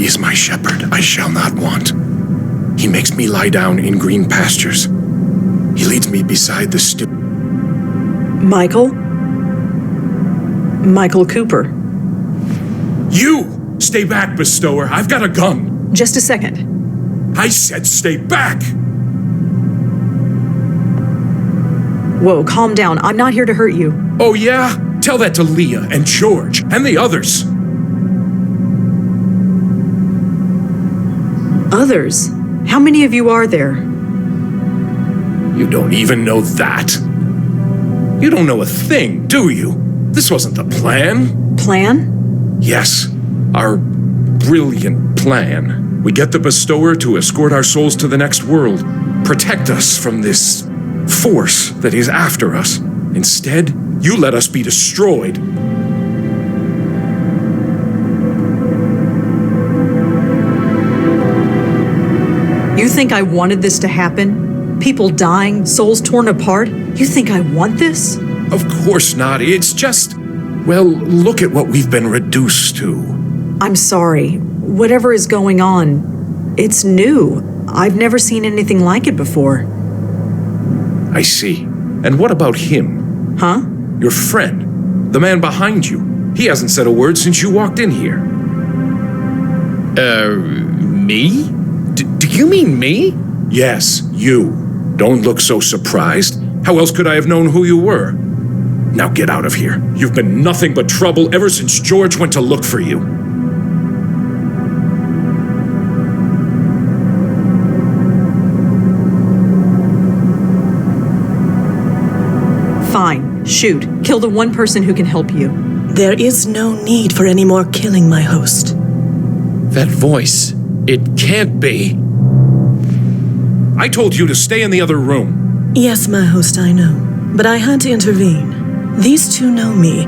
He is my shepherd, I shall not want. He makes me lie down in green pastures. He leads me beside the still. Michael? Michael Cooper. You! Stay back, bestower. I've got a gun. Just a second. I said stay back! Whoa, calm down. I'm not here to hurt you. Oh yeah? Tell that to Leah and George and the others. Others? How many of you are there? You don't even know that. You don't know a thing, do you? This wasn't the plan. Plan? Yes, our brilliant plan. We get the bestower to escort our souls to the next world, protect us from this force that is after us. Instead, you let us be destroyed. You think I wanted this to happen? People dying, souls torn apart? You think I want this? Of course not. It's just, well, look at what we've been reduced to. I'm sorry. Whatever is going on, it's new. I've never seen anything like it before. I see. And what about him? Huh? Your friend, the man behind you. He hasn't said a word since you walked in here. Me? Do you mean me? Yes, you. Don't look so surprised. How else could I have known who you were? Now get out of here. You've been nothing but trouble ever since George went to look for you. Fine. Shoot. Kill the one person who can help you. There is no need for any more killing, my host. That voice. It can't be. I told you to stay in the other room. Yes, my host, I know. But I had to intervene. These two know me.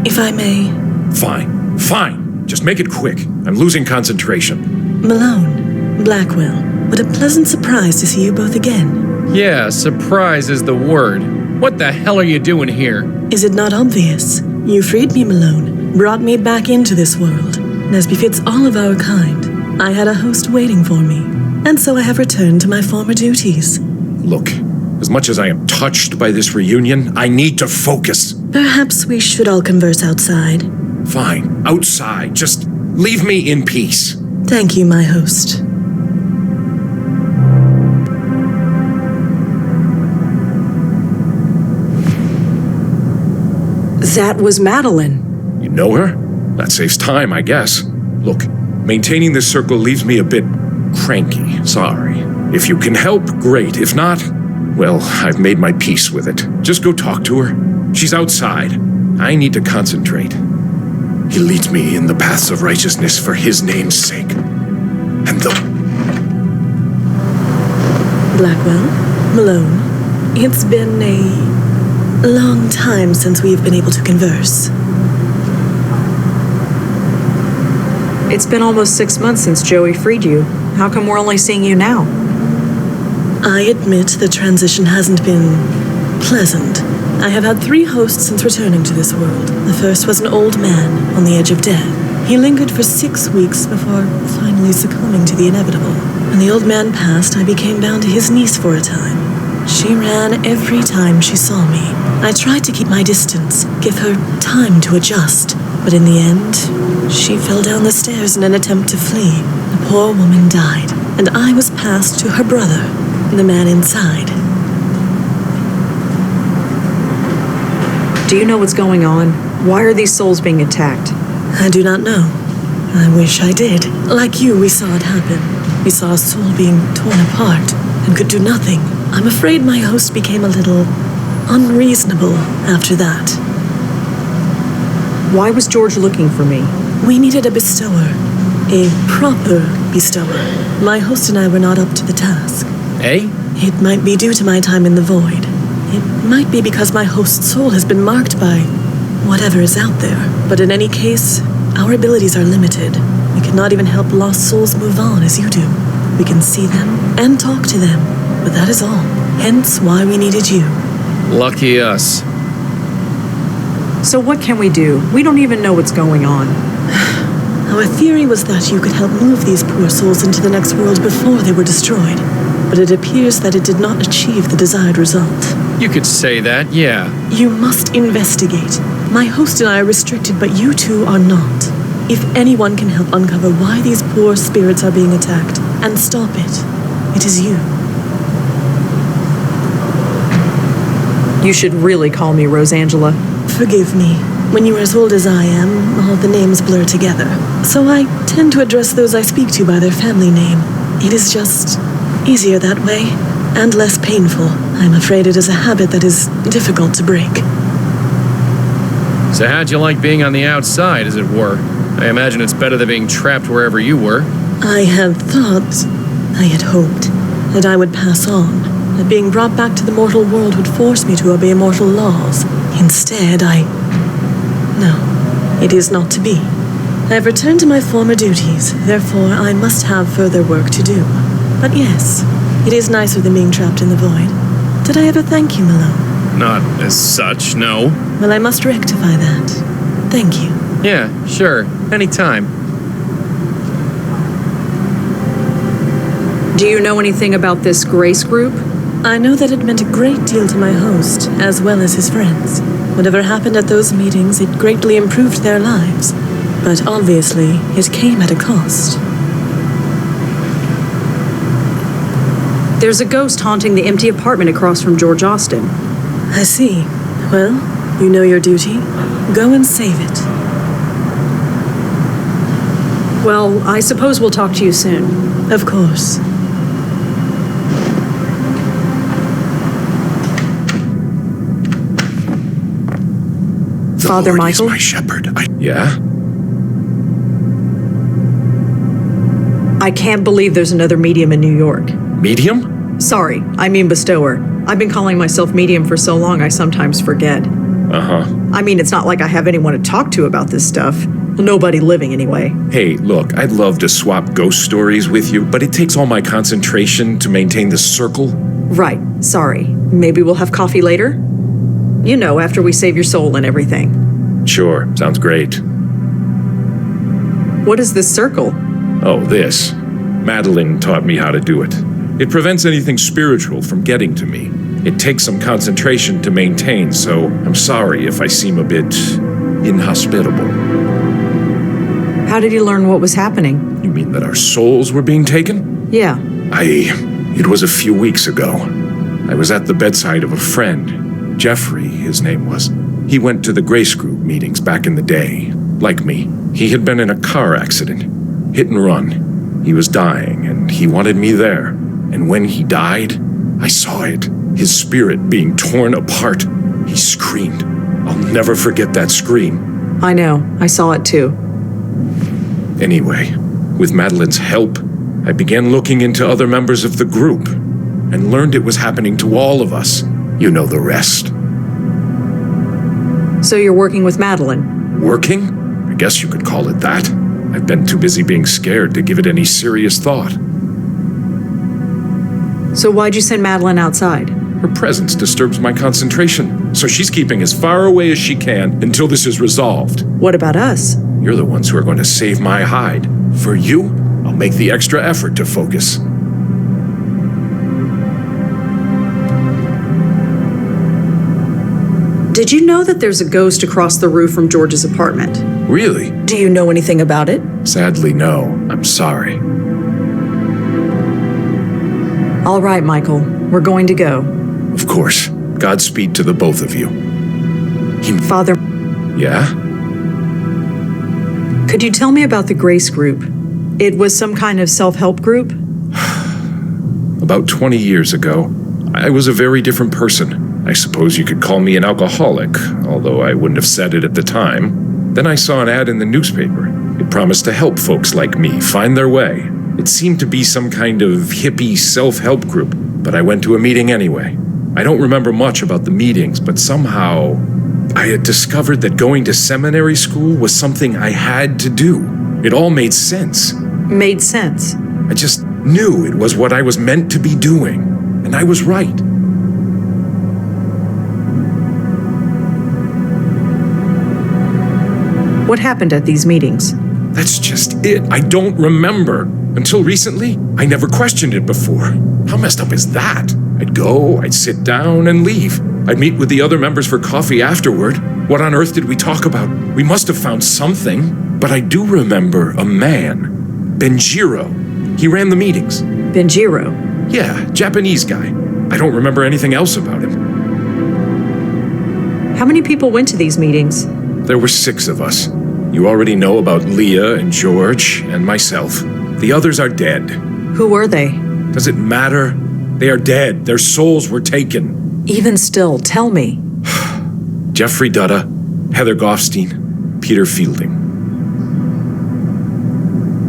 If I may... Fine. Just make it quick. I'm losing concentration. Malone, Blackwell, what a pleasant surprise to see you both again. Yeah, surprise is the word. What the hell are you doing here? Is it not obvious? You freed me, Malone, brought me back into this world. And as befits all of our kind, I had a host waiting for me. And so I have returned to my former duties. Look, as much as I am touched by this reunion, I need to focus. Perhaps we should all converse outside. Fine, outside. Just leave me in peace. Thank you, my host. That was Madeline. You know her? That saves time, I guess. Look, maintaining this circle leaves me a bit cranky. Sorry. If you can help, great. If not, well, I've made my peace with it. Just go talk to her. She's outside. I need to concentrate. He leads me in the paths of righteousness for his name's sake. And Blackwell, Malone, it's been a long time since we've been able to converse. It's been almost 6 months since Joey freed you. How come we're only seeing you now? I admit the transition hasn't been pleasant. I have had 3 hosts since returning to this world. The first was an old man on the edge of death. He lingered for 6 weeks before finally succumbing to the inevitable. When the old man passed, I became bound to his niece for a time. She ran every time she saw me. I tried to keep my distance, give her time to adjust. But in the end, she fell down the stairs in an attempt to flee. The poor woman died, and I was passed to her brother, the man inside. Do you know what's going on? Why are these souls being attacked? I do not know. I wish I did. Like you, we saw it happen. We saw a soul being torn apart and could do nothing. I'm afraid my host became a little unreasonable after that. Why was George looking for me? We needed a bestower. A proper bestower. My host and I were not up to the task. Eh? It might be due to my time in the void. It might be because my host's soul has been marked by whatever is out there. But in any case, our abilities are limited. We cannot even help lost souls move on as you do. We can see them and talk to them, but that is all. Hence why we needed you. Lucky us. So what can we do? We don't even know what's going on. Our theory was that you could help move these poor souls into the next world before they were destroyed. But it appears that it did not achieve the desired result. You could say that, yeah. You must investigate. My host and I are restricted, but you two are not. If anyone can help uncover why these poor spirits are being attacked and stop it, it is you. You should really call me Rosangela. Forgive me. When you are as old as I am, all the names blur together. So I tend to address those I speak to by their family name. It is just easier that way, and less painful. I'm afraid it is a habit that is difficult to break. So how'd you like being on the outside, as it were? I imagine it's better than being trapped wherever you were. I had thought, I had hoped, that I would pass on, that being brought back to the mortal world would force me to obey mortal laws. Instead, No, it is not to be. I have returned to my former duties, therefore I must have further work to do. But yes, it is nicer than being trapped in the void. Did I ever thank you, Malone? Not as such, no. Well, I must rectify that. Thank you. Yeah, sure. Anytime. Do you know anything about this Grace group? I know that it meant a great deal to my host, as well as his friends. Whatever happened at those meetings, it greatly improved their lives. But obviously, it came at a cost. There's a ghost haunting the empty apartment across from George Austin. I see. Well, you know your duty. Go and save it. Well, I suppose we'll talk to you soon. Of course. Father Lord Michael? is my shepherd. Yeah? I can't believe there's another medium in New York. Medium? Sorry, I mean bestower. I've been calling myself medium for so long I sometimes forget. Uh-huh. I mean, it's not like I have anyone to talk to about this stuff. Nobody living anyway. Hey, look, I'd love to swap ghost stories with you, but it takes all my concentration to maintain the circle. Right, sorry. Maybe we'll have coffee later? You know, after we save your soul and everything. Sure, sounds great. What is this circle? Oh, this. Madeline taught me how to do it. It prevents anything spiritual from getting to me. It takes some concentration to maintain, so I'm sorry if I seem a bit inhospitable. How did you learn what was happening? You mean that our souls were being taken? Yeah. It was a few weeks ago. I was at the bedside of a friend. Jeffrey, his name was. He went to the Grace Group meetings back in the day. Like me, he had been in a car accident. Hit and run. He was dying, and he wanted me there. And when he died, I saw it. His spirit being torn apart. He screamed. I'll never forget that scream. I know. I saw it too. Anyway, with Madeline's help, I began looking into other members of the group and learned it was happening to all of us. You know the rest. So you're working with Madeline? Working? I guess you could call it that. I've been too busy being scared to give it any serious thought. So why'd you send Madeline outside? Her presence disturbs my concentration, so she's keeping as far away as she can until this is resolved. What about us? You're the ones who are going to save my hide. For you, I'll make the extra effort to focus. Did you know that there's a ghost across the roof from George's apartment? Really? Do you know anything about it? Sadly, no. I'm sorry. All right, Michael. We're going to go. Of course. Godspeed to the both of you. Father, Yeah? could you tell me about the Grace Group? It was some kind of self-help group? About 20 years ago, I was a very different person. I suppose you could call me an alcoholic, although I wouldn't have said it at the time. Then I saw an ad in the newspaper. It promised to help folks like me find their way. It seemed to be some kind of hippie self-help group, but I went to a meeting anyway. I don't remember much about the meetings, but somehow I had discovered that going to seminary school was something I had to do. It all made sense. Made sense. I just knew it was what I was meant to be doing, and I was right. What happened at these meetings? That's just it. I don't remember. Until recently, I never questioned it before. How messed up is that? I'd go, I'd sit down and leave. I'd meet with the other members for coffee afterward. What on earth did we talk about? We must have found something. But I do remember a man, Benjiro. He ran the meetings. Benjiro? Yeah, Japanese guy. I don't remember anything else about him. How many people went to these meetings? There were 6 of us. You already know about Leah and George and myself. The others are dead. Who were they? Does it matter? They are dead. Their souls were taken. Even still, tell me. Jeffrey Dutta, Heather Goffstein, Peter Fielding.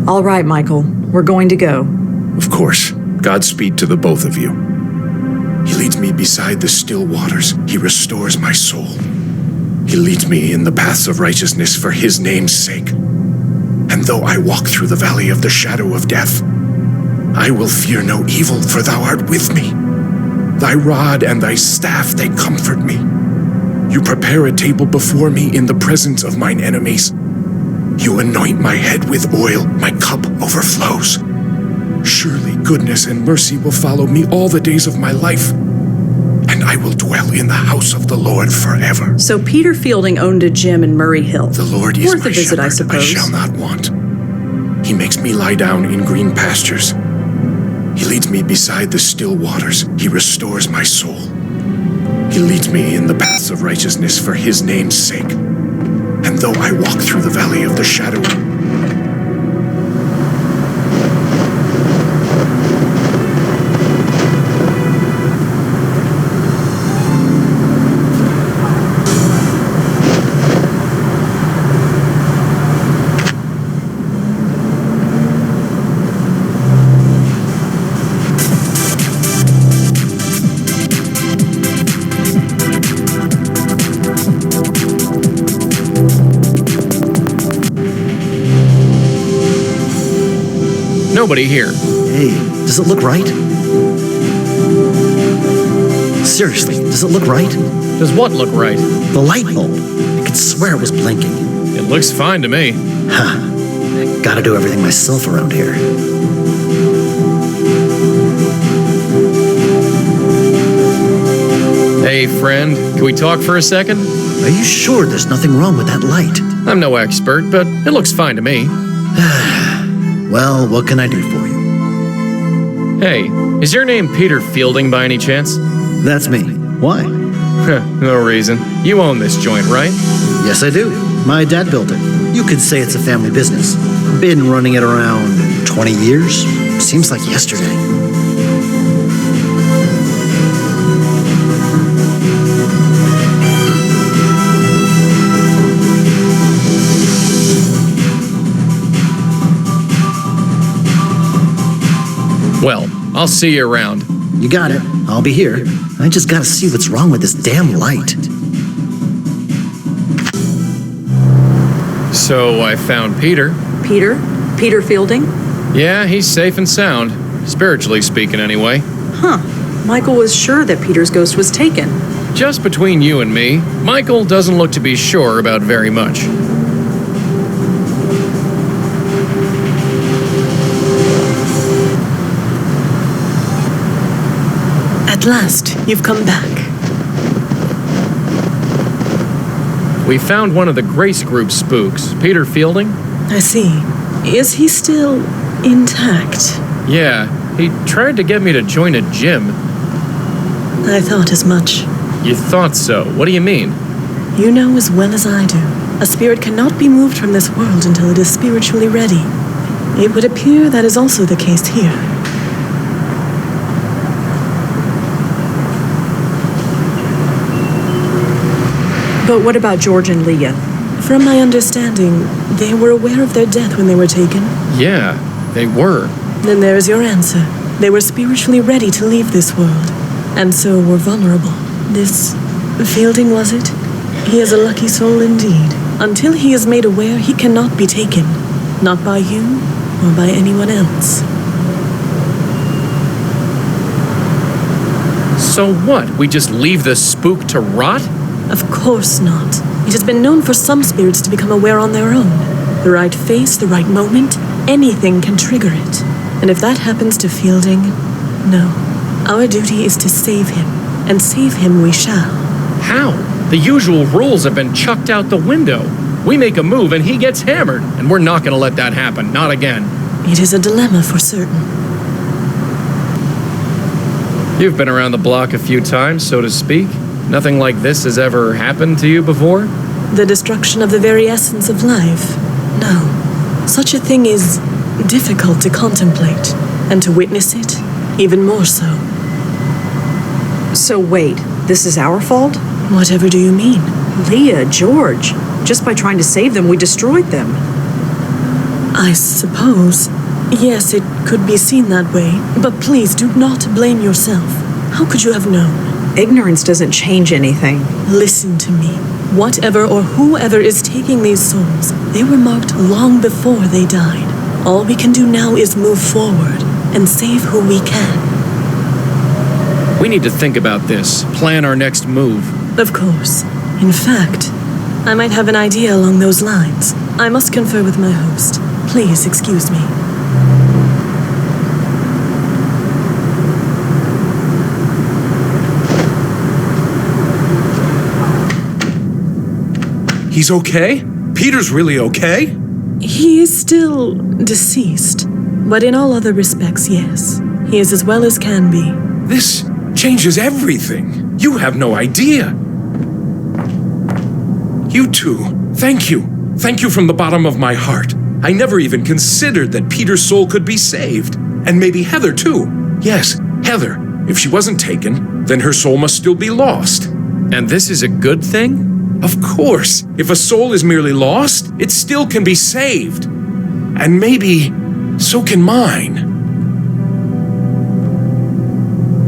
All right, Michael. We're going to go. Of course. Godspeed to the both of you. He leads me beside the still waters. He restores my soul. He leads me in the paths of righteousness for his name's sake. And though I walk through the valley of the shadow of death, I will fear no evil, for thou art with me. Thy rod and thy staff, they comfort me. You prepare a table before me in the presence of mine enemies. You anoint my head with oil, my cup overflows. Surely goodness and mercy will follow me all the days of my life, and I will dwell in the house of the Lord forever. So Peter Fielding owned a gym in Murray Hill. The Lord is Worth my a visit, shepherd, I suppose. I shall not want. He makes me lie down in green pastures. He leads me beside the still waters. He restores my soul. He leads me in the paths of righteousness for his name's sake. And though I walk through the valley of the shadow... Nobody here. Hey, does it look right? Seriously, does it look right? Does what look right? The light bulb. I could swear it was blinking. It looks fine to me. Gotta do everything myself around here. Hey, friend, can we talk for a second? Are you sure there's nothing wrong with that light? I'm no expert, but it looks fine to me. Well, what can I do for you? Hey, is your name Peter Fielding by any chance? That's me. Why? No reason. You own this joint, right? Yes, I do. My dad built it. You could say it's a family business. Been running it around 20 years. Seems like yesterday. Well, I'll see you around. You got it. I'll be here. I just gotta see what's wrong with this damn light. So I found Peter. Peter? Peter Fielding? Yeah, he's safe and sound. Spiritually speaking, anyway. Huh. Michael was sure that Peter's ghost was taken. Just between you and me, Michael doesn't look to be sure about very much. At last, you've come back. We found one of the Grace Group spooks, Peter Fielding. I see. Is he still intact? Yeah, he tried to get me to join a gym. I thought as much. You thought so. What do you mean? You know as well as I do. A spirit cannot be moved from this world until it is spiritually ready. It would appear that is also the case here. But what about George and Leah? From my understanding, they were aware of their death when they were taken. Yeah, they were. Then there is your answer. They were spiritually ready to leave this world, and so were vulnerable. This Fielding, was it? He is a lucky soul indeed. Until he is made aware, he cannot be taken. Not by you, or by anyone else. So what? We just leave the spook to rot? Of course not. It has been known for some spirits to become aware on their own. The right face, the right moment, anything can trigger it. And if that happens to Fielding, no. Our duty is to save him, and save him we shall. How? The usual rules have been chucked out the window. We make a move and he gets hammered, and we're not going to let that happen, not again. It is a dilemma for certain. You've been around the block a few times, so to speak. Nothing like this has ever happened to you before? The destruction of the very essence of life? No. Such a thing is difficult to contemplate, and to witness it, even more so. So wait, this is our fault? Whatever do you mean? Leah, George. Just by trying to save them, we destroyed them. I suppose. Yes, it could be seen that way, but please do not blame yourself. How could you have known? Ignorance doesn't change anything. Listen to me. Whatever or whoever is taking these souls, they were marked long before they died. All we can do now is move forward and save who we can. We need to think about this, plan our next move. Of course. In fact, I might have an idea along those lines. I must confer with my host. Please excuse me. He's okay? Peter's really okay? He is still deceased, but in all other respects, yes. He is as well as can be. This changes everything. You have no idea. You two, thank you. Thank you from the bottom of my heart. I never even considered that Peter's soul could be saved. And maybe Heather, too. Yes, Heather. If she wasn't taken, then her soul must still be lost. And this is a good thing? Of course. If a soul is merely lost, it still can be saved. And maybe so can mine.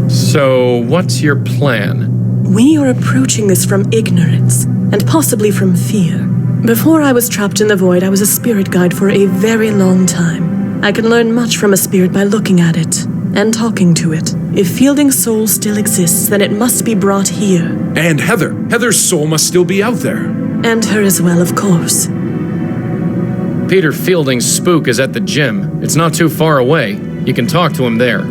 So, what's your plan? We are approaching this from ignorance, and possibly from fear. Before I was trapped in the void, I was a spirit guide for a very long time. I can learn much from a spirit by looking at it and talking to it. If Fielding's soul still exists, then it must be brought here. And Heather. Heather's soul must still be out there. And her as well, of course. Peter Fielding's spook is at the gym. It's not too far away. You can talk to him there.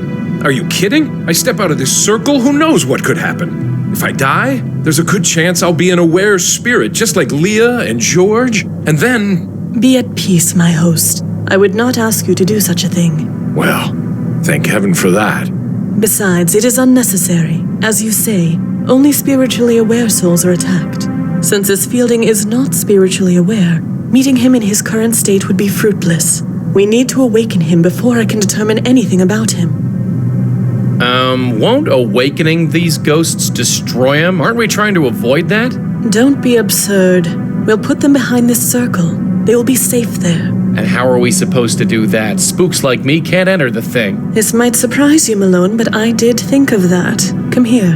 Are you kidding? I step out of this circle, who knows what could happen? If I die, there's a good chance I'll be an aware spirit, just like Leah and George, and then... Be at peace, my host. I would not ask you to do such a thing. Well, thank heaven for that. Besides, it is unnecessary. As you say, only spiritually aware souls are attacked. Since this Fielding is not spiritually aware, meeting him in his current state would be fruitless. We need to awaken him before I can determine anything about him. Won't awakening these ghosts destroy him? Aren't we trying to avoid that? Don't be absurd. We'll put them behind this circle. They will be safe there. And how are we supposed to do that? Spooks like me can't enter the thing. This might surprise you, Malone, but I did think of that. Come here.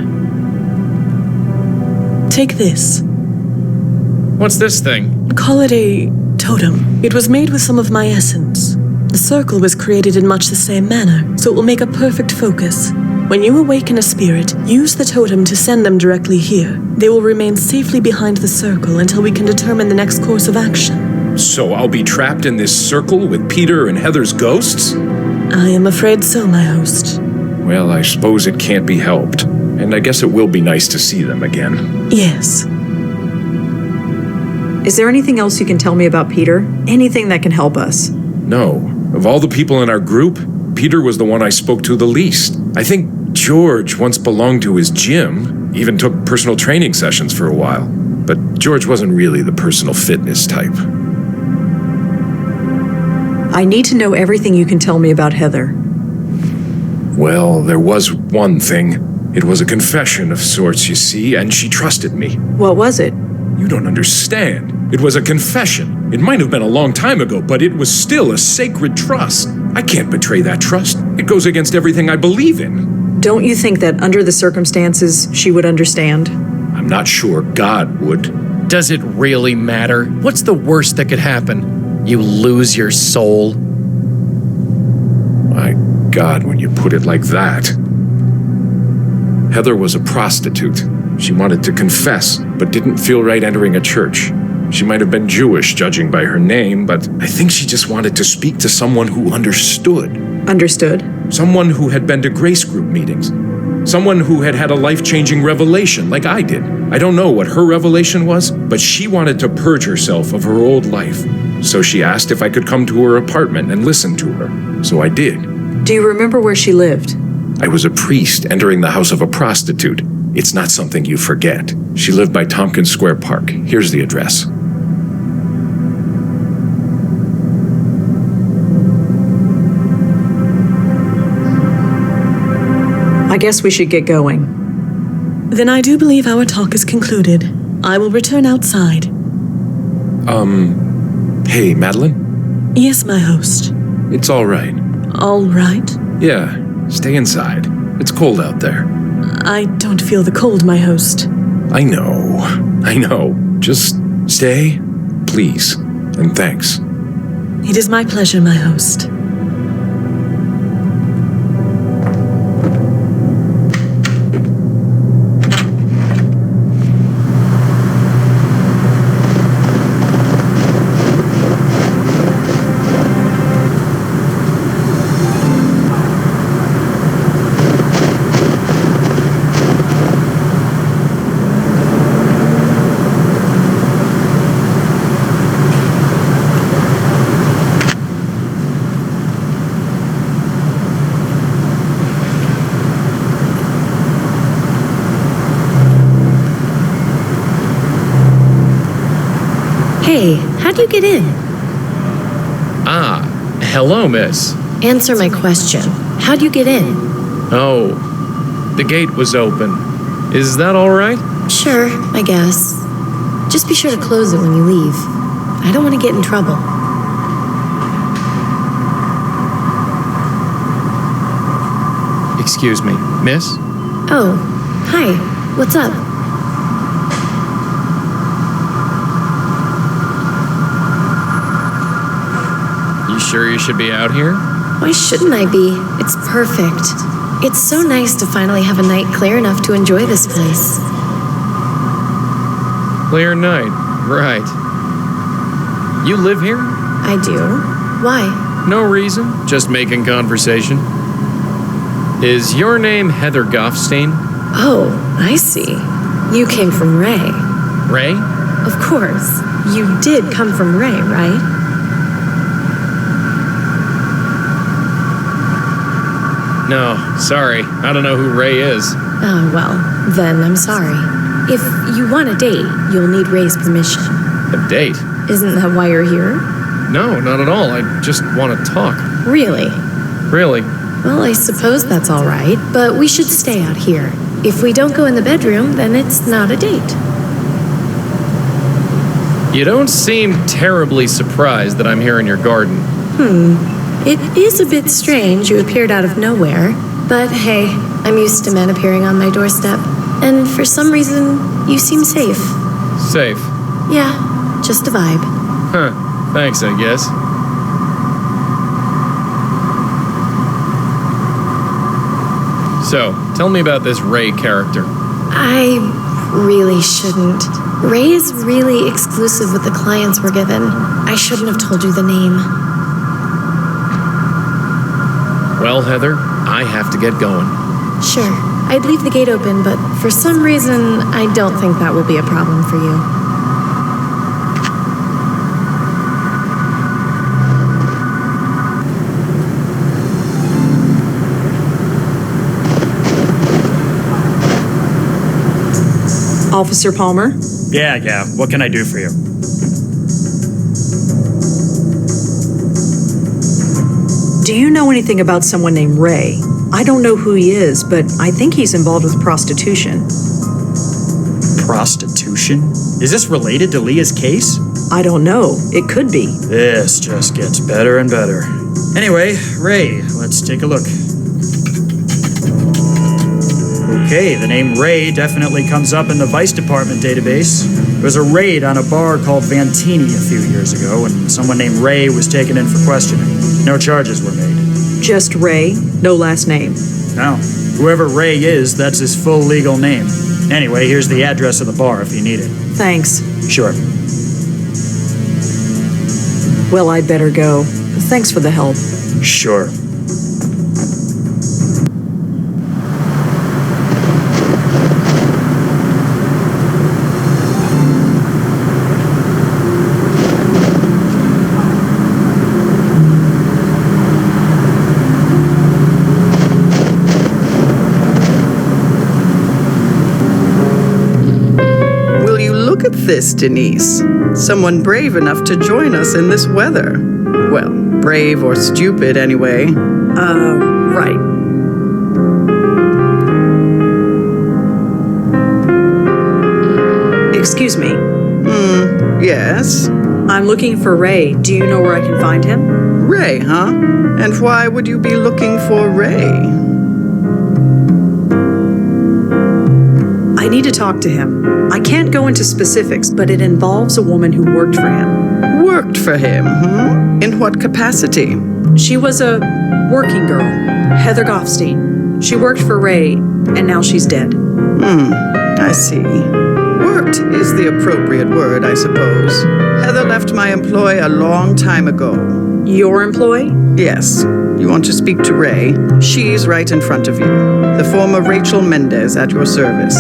Take this. What's this thing? Call it a totem. It was made with some of my essence. The circle was created in much the same manner, so it will make a perfect focus. When you awaken a spirit, use the totem to send them directly here. They will remain safely behind the circle until we can determine the next course of action. So I'll be trapped in this circle with Peter and Heather's ghosts? I am afraid so, my host. Well, I suppose it can't be helped. And I guess it will be nice to see them again. Yes. Is there anything else you can tell me about Peter? Anything that can help us? No. Of all the people in our group, Peter was the one I spoke to the least. I think George once belonged to his gym, even took personal training sessions for a while. But George wasn't really the personal fitness type. I need to know everything you can tell me about Heather. Well, there was one thing. It was a confession of sorts, you see, and she trusted me. What was it? You don't understand. It was a confession. It might have been a long time ago, but it was still a sacred trust. I can't betray that trust. It goes against everything I believe in. Don't you think that under the circumstances, she would understand? I'm not sure God would. Does it really matter? What's the worst that could happen? You lose your soul? My God, when you put it like that. Heather was a prostitute. She wanted to confess, but didn't feel right entering a church. She might have been Jewish, judging by her name, but I think she just wanted to speak to someone who understood. Understood? Someone who had been to grace group meetings. Someone who had had a life-changing revelation like I did. I don't know what her revelation was, but she wanted to purge herself of her old life. So she asked if I could come to her apartment and listen to her. So I did. Do you remember where she lived? I was a priest entering the house of a prostitute. It's not something you forget. She lived by Tompkins Square Park. Here's the address. I guess we should get going. Then I do believe our talk is concluded. I will return outside. Hey, Madeline? Yes, my host. It's all right. All right. Yeah, stay inside. It's cold out there. I don't feel the cold, my host. I know. Just stay, please, and thanks. It is my pleasure, my host. Hey, how'd you get in? Ah, hello, miss. Answer my question. How'd you get in? Oh, the gate was open. Is that all right? Sure, I guess. Just be sure to close it when you leave. I don't want to get in trouble. Excuse me, miss? Oh, hi. What's up? You sure you should be out here? Why shouldn't I be? It's perfect. It's so nice to finally have a night clear enough to enjoy this place. Clear night, right. You live here? I do. Why? No reason, just making conversation. Is your name Heather Goffstein? Oh, I see. You came from Ray. Ray? Of course. You did come from Ray, right? No, sorry. I don't know who Ray is. Oh, well, then I'm sorry. If you want a date, you'll need Ray's permission. A date? Isn't that why you're here? No, not at all. I just want to talk. Really? Really? Well, I suppose that's all right, but we should stay out here. If we don't go in the bedroom, then it's not a date. You don't seem terribly surprised that I'm here in your garden. It is a bit strange you appeared out of nowhere, but hey, I'm used to men appearing on my doorstep. And for some reason, you seem safe. Safe. Yeah, just a vibe. Huh. Thanks, I guess. So, tell me about this Ray character. I really shouldn't. Ray is really exclusive with the clients we're given. I shouldn't have told you the name. Well, Heather, I have to get going. Sure, I'd leave the gate open, but for some reason, I don't think that will be a problem for you. Officer Palmer? Yeah, what can I do for you? Do you know anything about someone named Ray? I don't know who he is, but I think he's involved with prostitution. Prostitution? Is this related to Leah's case? I don't know. It could be. This just gets better and better. Anyway, Ray, let's take a look. Okay, the name Ray definitely comes up in the Vice Department database. There was a raid on a bar called Vantini a few years ago, and someone named Ray was taken in for questioning. No charges were made. Just Ray, no last name. No, whoever Ray is, that's his full legal name. Anyway, here's the address of the bar if you need it. Thanks. Sure. Well, I'd better go. Thanks for the help. Sure. Will you look at this, Denise? Someone brave enough to join us in this weather. Well, brave or stupid anyway. Right. Excuse me. Yes? I'm looking for Ray. Do you know where I can find him? Ray, huh? And why would you be looking for Ray? I need to talk to him. I can't go into specifics, but it involves a woman who worked for him. Worked for him, In what capacity? She was a working girl, Heather Goffstein. She worked for Ray, and now she's dead. I see. Worked is the appropriate word, I suppose. Heather left my employ a long time ago. Your employee? Yes. You want to speak to Ray? She's right in front of you. The former Rachel Mendez at your service.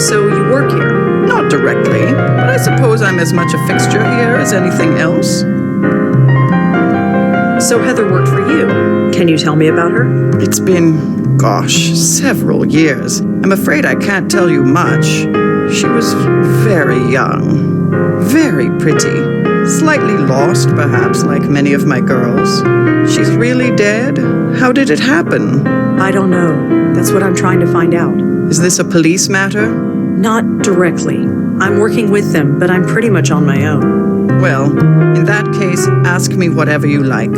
So you work here? Not directly, but I suppose I'm as much a fixture here as anything else. So Heather worked for you. Can you tell me about her? It's been, several years. I'm afraid I can't tell you much. She was very young, very pretty, slightly lost, perhaps, like many of my girls. She's really dead? How did it happen? I don't know. That's what I'm trying to find out. Is this a police matter? Not directly. I'm working with them, but I'm pretty much on my own. Well, in that case, ask me whatever you like.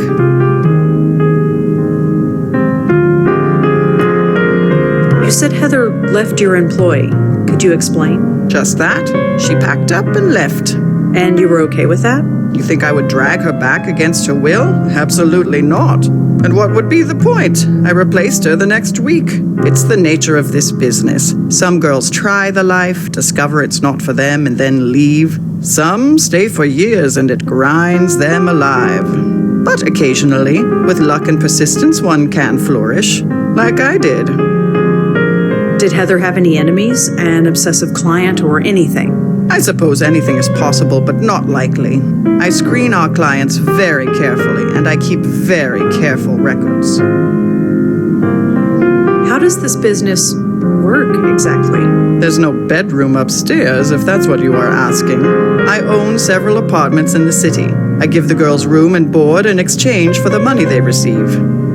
You said Heather left your employ. Could you explain? Just that. She packed up and left. And you were okay with that? You think I would drag her back against her will? Absolutely not. And what would be the point? I replaced her the next week. It's the nature of this business. Some girls try the life, discover it's not for them, and then leave. Some stay for years and it grinds them alive. But occasionally, with luck and persistence, one can flourish. Like I did. Did Heather have any enemies, an obsessive client, or anything? I suppose anything is possible, but not likely. I screen our clients very carefully, and I keep very careful records. How does this business work exactly? There's no bedroom upstairs, if that's what you are asking. I own several apartments in the city. I give the girls room and board in exchange for the money they receive.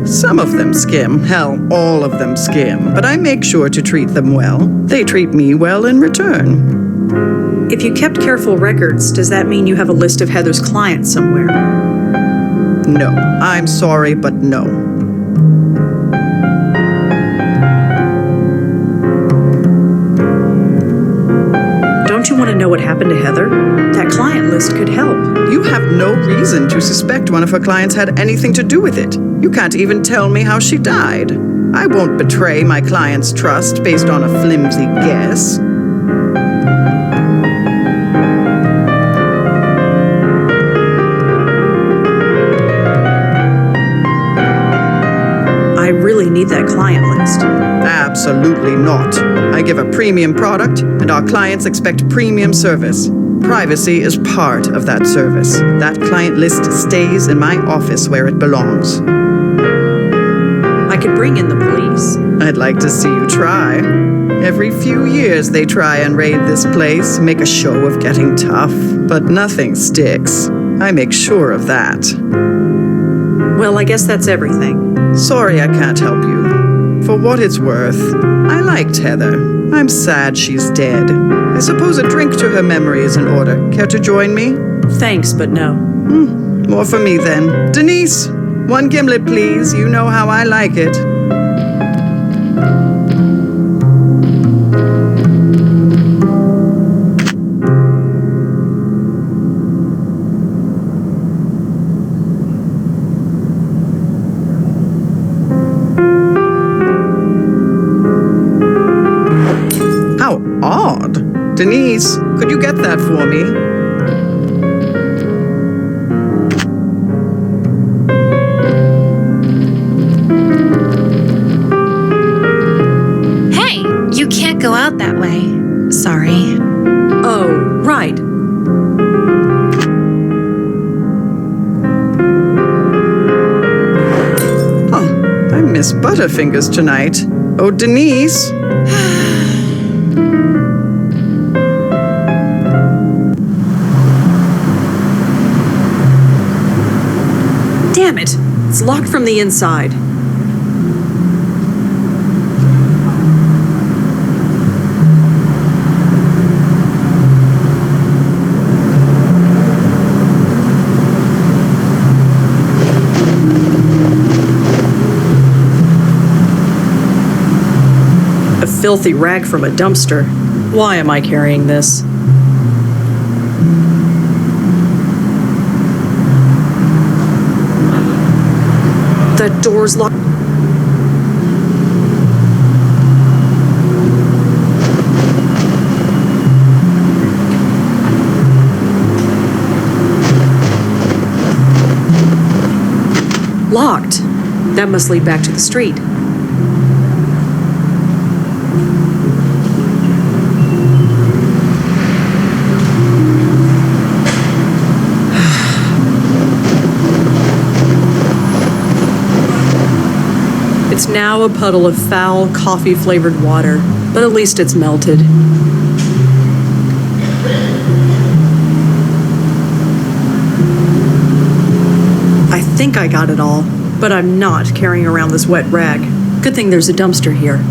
Some of them skim, hell, all of them skim, but I make sure to treat them well. They treat me well in return. If you kept careful records, does that mean you have a list of Heather's clients somewhere? No, I'm sorry, but no. Don't you want to know what happened to Heather? That client list could help. You have no reason to suspect one of her clients had anything to do with it. You can't even tell me how she died. I won't betray my client's trust based on a flimsy guess. I really need that client list. Absolutely not. I give a premium product, and our clients expect premium service. Privacy is part of that service. That client list stays in my office where it belongs. I could bring in the police. I'd like to see you try. Every few years they try and raid this place, make a show of getting tough, but nothing sticks. I make sure of that. Well, I guess that's everything. Sorry I can't help you. For what it's worth, I liked Heather. I'm sad she's dead. I suppose a drink to her memory is in order. Care to join me? Thanks, but no. More for me then. Denise, one gimlet, please. You know how I like it. Denise, could you get that for me? Hey, you can't go out that way. Sorry. Oh, right. Oh, I miss Butterfingers tonight. Oh, Denise. Damn it! It's locked from the inside. A filthy rag from a dumpster. Why am I carrying this? That door's locked. Locked. That must lead back to the street. It's now a puddle of foul, coffee-flavored water, but at least it's melted. I think I got it all, but I'm not carrying around this wet rag. Good thing there's a dumpster here.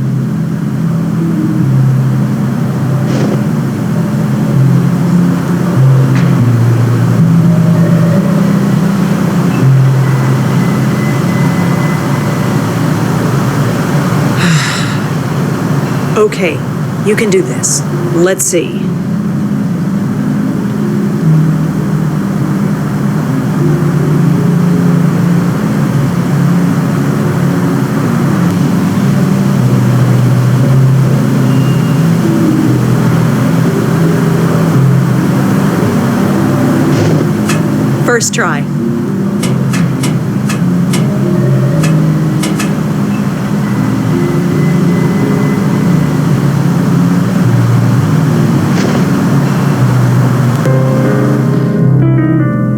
Okay, you can do this. Let's see. First try.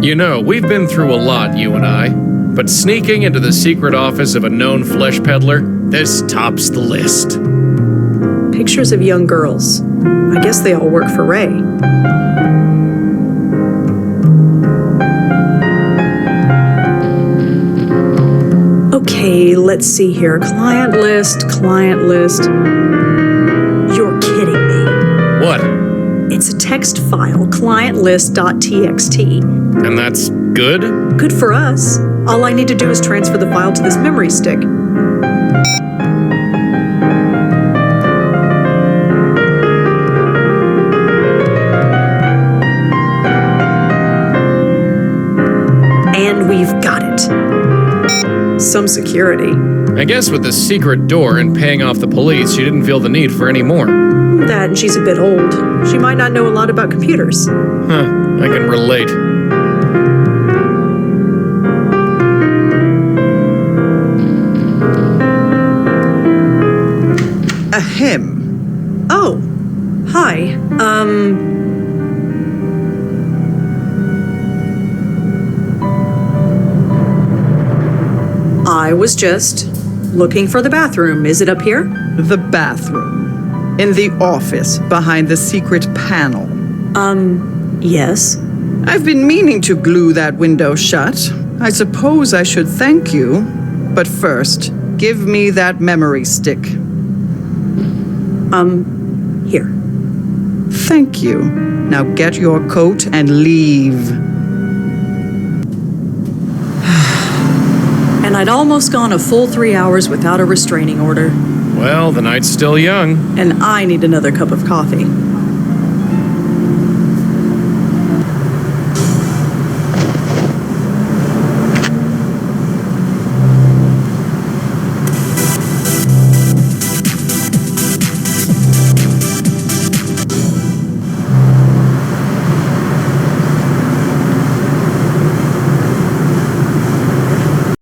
You know, we've been through a lot, you and I. But sneaking into the secret office of a known flesh peddler, this tops the list. Pictures of young girls. I guess they all work for Ray. Okay, let's see here. Client list, client list. You're kidding me. What? It's a text file, clientlist.txt. And that's good? Good for us. All I need to do is transfer the file to this memory stick. And we've got it. Some security. I guess with the secret door and paying off the police, she didn't feel the need for any more. That and she's a bit old. She might not know a lot about computers. Huh, I can relate. Ahem. Oh, hi. I was just looking for the bathroom. Is it up here? The bathroom. In the office, behind the secret panel. Yes. I've been meaning to glue that window shut. I suppose I should thank you. But first, give me that memory stick. Here. Thank you. Now get your coat and leave. And I'd almost gone a full 3 hours without a restraining order. Well, the night's still young. And I need another cup of coffee.